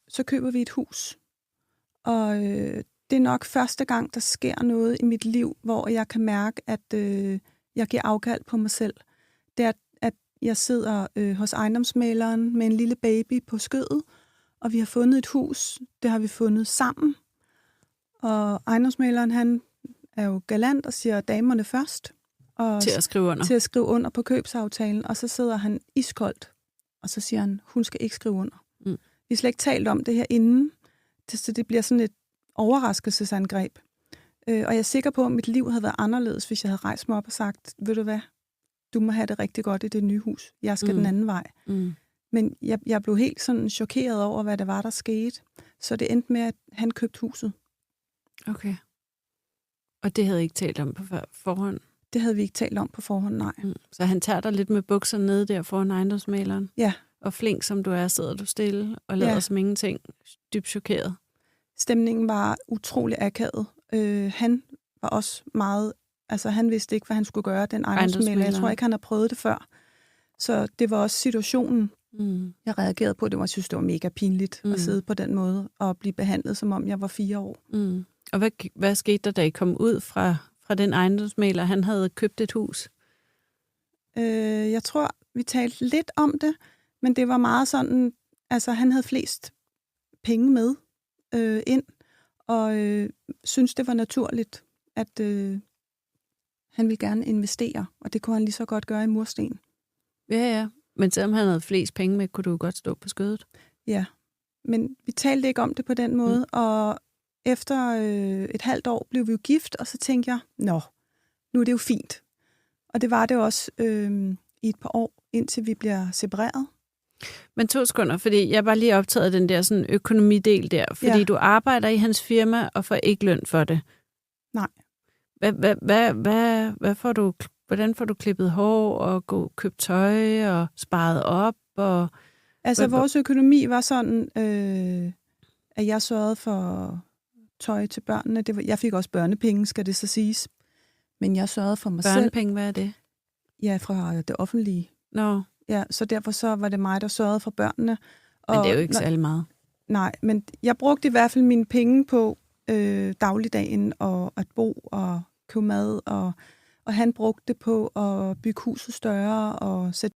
så køber vi et hus. Og det er nok første gang, der sker noget i mit liv, hvor jeg kan mærke, at jeg giver afkald på mig selv. Det er, at jeg sidder hos ejendomsmæleren med en lille baby på skødet, og vi har fundet et hus. Det har vi fundet sammen. Og ejendomsmæleren, han er jo galant og siger damerne først. Og til at skrive under. Til at skrive under på købsaftalen. Og så sidder han iskoldt, og så siger han, hun skal ikke skrive under. Vi har slet ikke talt om det her inden, så det bliver sådan et overraskelsesangreb. Og jeg er sikker på, at mit liv havde været anderledes, hvis jeg havde rejst mig op og sagt, ved du hvad, du må have det rigtig godt i det nye hus. Jeg skal den anden vej. Men jeg blev helt sådan chokeret over, hvad det var, der skete. Så det endte med, at han købte huset. Okay. Og det havde I ikke talt om på forhånd? Det havde vi ikke talt om på forhånd, nej. Så han tager dig lidt med bukserne nede der foran ejendomsmæleren? Ja. Og flink som du er, sidder du stille og lader som ingenting, dybt chokeret? Stemningen var utrolig akavet. Han var også meget... Altså, han vidste ikke, hvad han skulle gøre, den ejendomsmægler. Jeg tror ikke, han har prøvet det før. Så det var også situationen, jeg reagerede på. Jeg synes, det var mega pinligt at sidde på den måde og blive behandlet, som om jeg var 4 år. Og hvad skete der, da I kom ud fra den ejendomsmægler? Han havde købt et hus. Jeg tror, vi talte lidt om det, men det var meget sådan... Altså, han havde flest penge med ind, og synes det var naturligt, at han ville gerne investere, og det kunne han lige så godt gøre i mursten. Ja. Men selvom han havde flest penge med, kunne du godt stå på skødet? Ja. Men vi talte ikke om det på den måde, og efter et halvt år blev vi jo gift, og så tænkte jeg, nu er det jo fint. Og det var det også i et par år, indtil vi bliver separeret. Men 2 sekunder, fordi jeg var lige optaget af den der sådan økonomidel der, fordi du arbejder i hans firma og får ikke løn for det. Nej. Hvad får du, hvordan får du klippet hår og købt tøj og sparet op? Og vores økonomi var sådan, at jeg sørgede for tøj til børnene. Jeg fik også børnepenge, skal det så siges. Men jeg sørgede for mig selv. Børnepenge, hvad er det? Ja, fra det offentlige. Nå. Ja, så derfor så var det mig, der sørgede for børnene. Men det er jo ikke særlig meget. Nej, men jeg brugte i hvert fald mine penge på dagligdagen og at bo og købe mad, og han brugte det på at bygge huset større og sætte